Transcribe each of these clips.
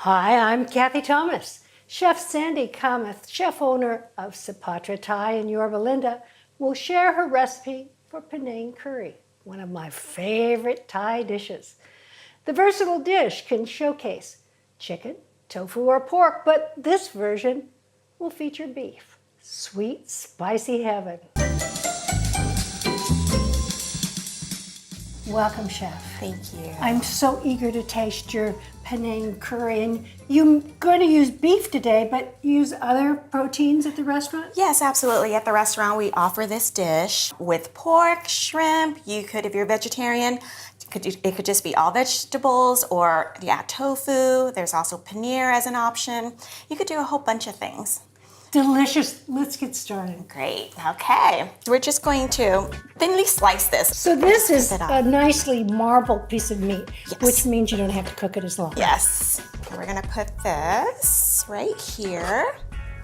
Hi, I'm Cathy Thomas. Chef Sandy Kamath, chef owner of Supatra Thai in Yorba Linda, will share her recipe for Panang Curry, one of my favorite Thai dishes. The versatile dish can showcase chicken, tofu, or pork, but this version will feature beef. Sweet, spicy heaven. Welcome, Chef. Thank you. I'm so eager to taste your Panang Curry. And you're going to use beef today, but use other proteins at the restaurant? Yes, absolutely. At the restaurant, we offer this dish with pork, shrimp. You could, if you're vegetarian, it could just be all vegetables, or you add tofu. There's also paneer as an option. You could do a whole bunch of things. Delicious. Let's get started. Great. Okay. We're just going to thinly slice this. So this is a nicely marbled piece of meat, Yes. which means you don't have to cook it as long. Yes. We're going to put this right here.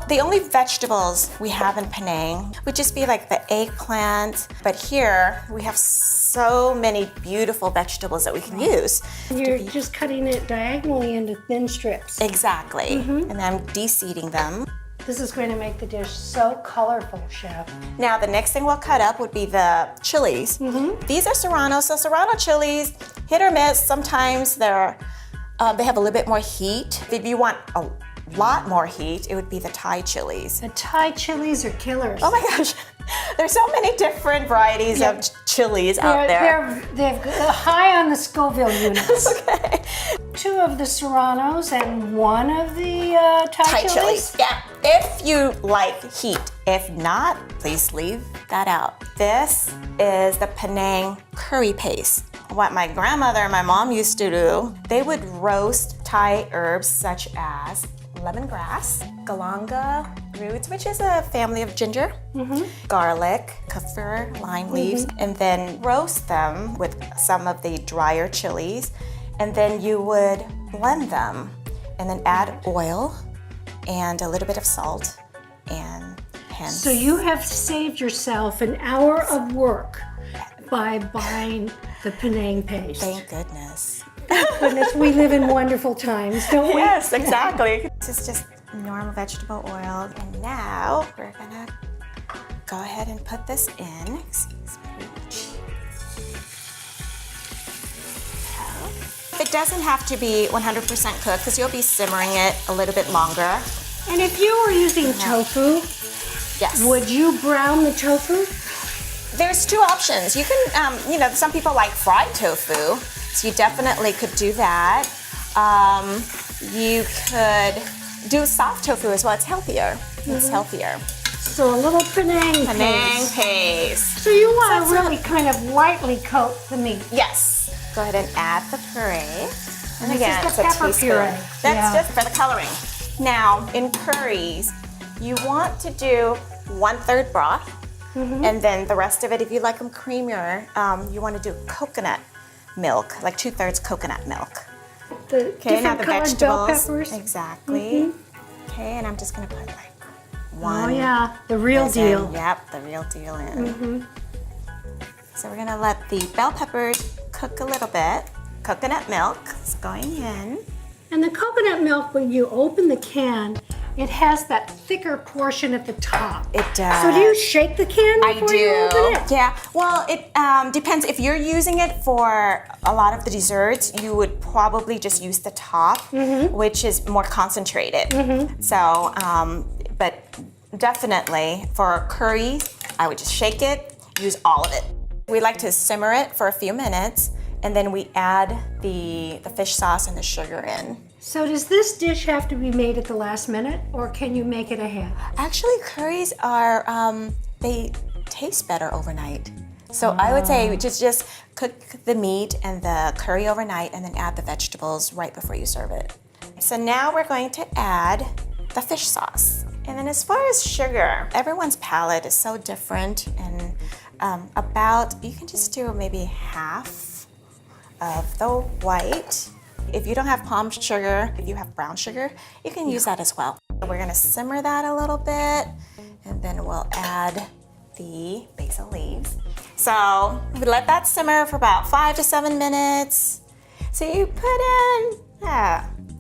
The only vegetables we have in Panang would just be like the eggplant, but here we have so many beautiful vegetables that we can use. You're just cutting it diagonally into thin strips. Exactly. And then I'm de-seeding them. This is going to make the dish so colorful, Chef. Now the next thing we'll cut up would be the chilies. These are serranos. So serrano chilies, hit or miss. Sometimes they have a little bit more heat. If you want a lot more heat, it would be the Thai chilies. The Thai chilies are killers. Oh my gosh, there's so many different varieties of chilies out there. They're high on the Scoville units. Okay. 2 of the serranos and 1 of the Thai chilies. Yeah, if you like heat. If not, please leave that out. This is the Panang curry paste. What my grandmother and my mom used to do, they would roast Thai herbs such as lemongrass, galanga roots, which is a family of ginger, garlic, kaffir, lime leaves, and then roast them with some of the drier chilies. And then you would blend them and then add oil and a little bit of salt and hence. So you have saved yourself an hour of work by buying the Panang paste. Thank goodness. Goodness, we live in wonderful times, don't we? Yes, exactly. This is just normal vegetable oil. And now we're gonna go ahead and put this in. Excuse me. It doesn't have to be 100% cooked because you'll be simmering it a little bit longer. And if you were using tofu, Yes. would you brown the tofu? There's 2 options. You can, some people like fried tofu, so you definitely could do that. You could do soft tofu as well. It's healthier. It's healthier. So a little Panang Panang paste. paste. So you want to really kind of lightly coat the meat. Yes. Go ahead and add the puree. And This again, is the it's a pepper teaspoon. puree. That's Yeah. just for the coloring. Now, in curries, you want to do 1/3 broth, and then the rest of it, if you like them creamier, you want to do coconut milk, like 2/3 coconut milk. The Okay, now different the colored vegetables. bell peppers. Exactly. Okay, and I'm just gonna put like 1. Oh yeah, the real dozen. deal. Yep, the real deal in. So we're gonna let the bell peppers cook a little bit. Coconut milk is going in. And the coconut milk, when you open the can, it has that thicker portion at the top. It does. So do you shake the can before you open it? Yeah. Well, it depends. If you're using it for a lot of the desserts, you would probably just use the top, which is more concentrated. So, but definitely for curry, I would just shake it, use all of it. We like to simmer it for a few minutes, and then we add the fish sauce and the sugar in. So does this dish have to be made at the last minute, or can you make it ahead? Actually, curries are, they taste better overnight. So I would say just cook the meat and the curry overnight and then add the vegetables right before you serve it. So now we're going to add the fish sauce. And then as far as sugar, everyone's palate is so different, and you can just do maybe half of the white. If you don't have palm sugar, if you have brown sugar, you can use that as well. We're gonna simmer that a little bit, and then we'll add the basil leaves. So we let that simmer for about 5 to 7 minutes. So you put in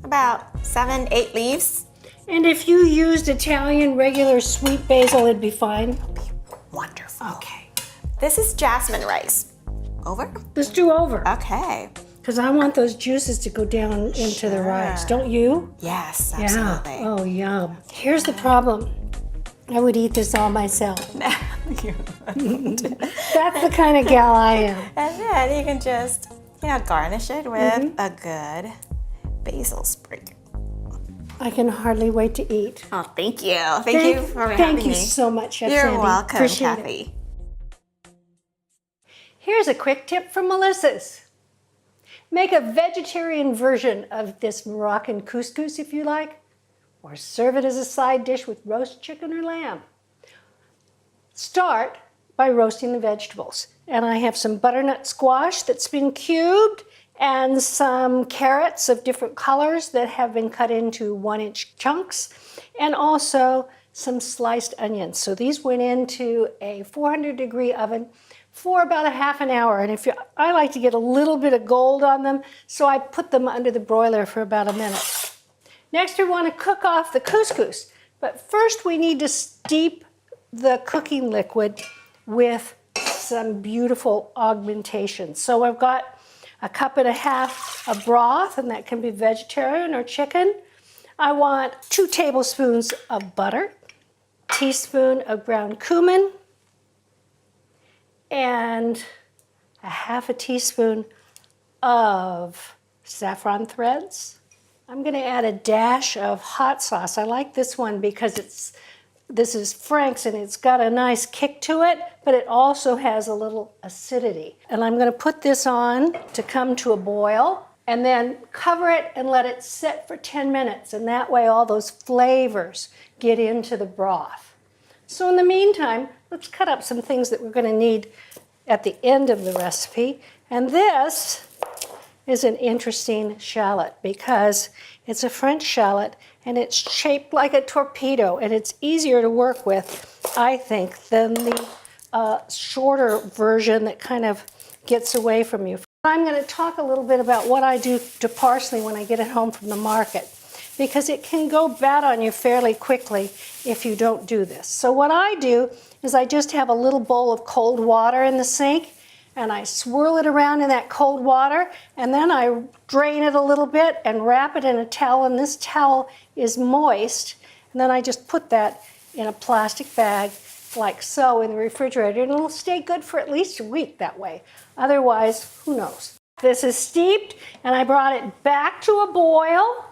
about 7, 8 leaves. And if you used Italian regular sweet basil, it'd be fine. Wonderful. Okay. This is jasmine rice. Over? Let's do over. Okay. Because I want those juices to go down into the rice. Don't you? Yes, Yeah. absolutely. Oh, yum. Here's the problem. I would eat this all myself. That's the kind of gal I am. And then you can just, garnish it with a good basil sprig. I can hardly wait to eat. Oh, thank you. Thank you for having me. Thank you so much, Chef You're Sandy. welcome, Appreciate Cathy. it. Here's a quick tip from Melissa's. Make a vegetarian version of this Moroccan couscous if you like, or serve it as a side dish with roast chicken or lamb. Start by roasting the vegetables. And I have some butternut squash that's been cubed and some carrots of different colors that have been cut into 1-inch chunks, and also some sliced onions. So these went into a 400-degree oven for about a half an hour. And I like to get a little bit of gold on them, so I put them under the broiler for about a minute. Next, we want to cook off the couscous. But first, we need to steep the cooking liquid with some beautiful augmentation. So I've got a 1.5 cups of broth, and that can be vegetarian or chicken. I want 2 tablespoons of butter, a teaspoon of ground cumin, and a 1/2 teaspoon of saffron threads. I'm going to add a dash of hot sauce. I like this one because this is Frank's and it's got a nice kick to it, but it also has a little acidity. And I'm going to put this on to come to a boil and then cover it and let it sit for 10 minutes. And that way all those flavors get into the broth. So in the meantime, let's cut up some things that we're going to need at the end of the recipe. And this is an interesting shallot because it's a French shallot and it's shaped like a torpedo, and it's easier to work with, I think, than the shorter version that kind of gets away from you. I'm going to talk a little bit about what I do to parsley when I get it home from the market, because it can go bad on you fairly quickly if you don't do this. So what I do is I just have a little bowl of cold water in the sink, and I swirl it around in that cold water, and then I drain it a little bit and wrap it in a towel, and this towel is moist, and then I just put that in a plastic bag like so in the refrigerator, and it'll stay good for at least a week that way. Otherwise, who knows? This is steeped, and I brought it back to a boil.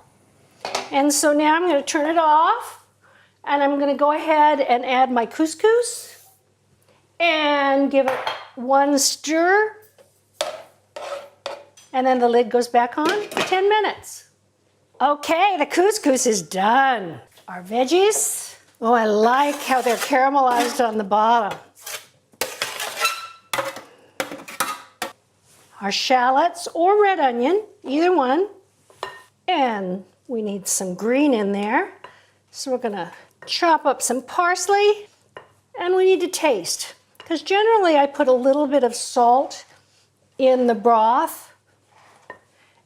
And so now I'm going to turn it off, and I'm going to go ahead and add my couscous and give it one stir, and then the lid goes back on for 10 minutes. Okay, the couscous is done. Our veggies, oh, I like how they're caramelized on the bottom. Our shallots or red onion, either one, and we need some green in there. So we're gonna chop up some parsley, and we need to taste. Because generally I put a little bit of salt in the broth,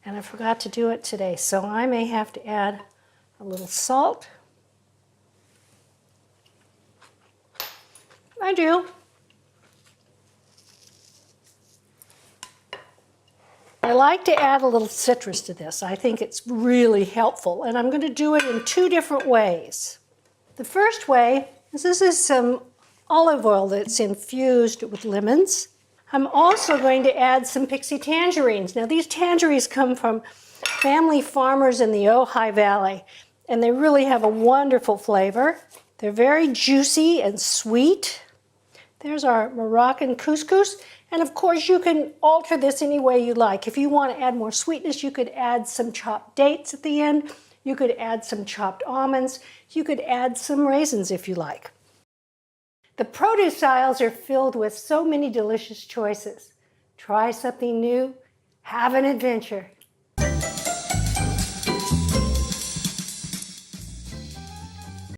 and I forgot to do it today, so I may have to add a little salt. I do. I like to add a little citrus to this. I think it's really helpful, and I'm going to do it in 2 different ways. The first way is this is some olive oil that's infused with lemons. I'm also going to add some pixie tangerines. Now these tangerines come from family farmers in the Ojai Valley, and they really have a wonderful flavor. They're very juicy and sweet. There's our Moroccan couscous. And of course, you can alter this any way you like. If you want to add more sweetness, you could add some chopped dates at the end. You could add some chopped almonds. You could add some raisins if you like. The produce aisles are filled with so many delicious choices. Try something new, have an adventure.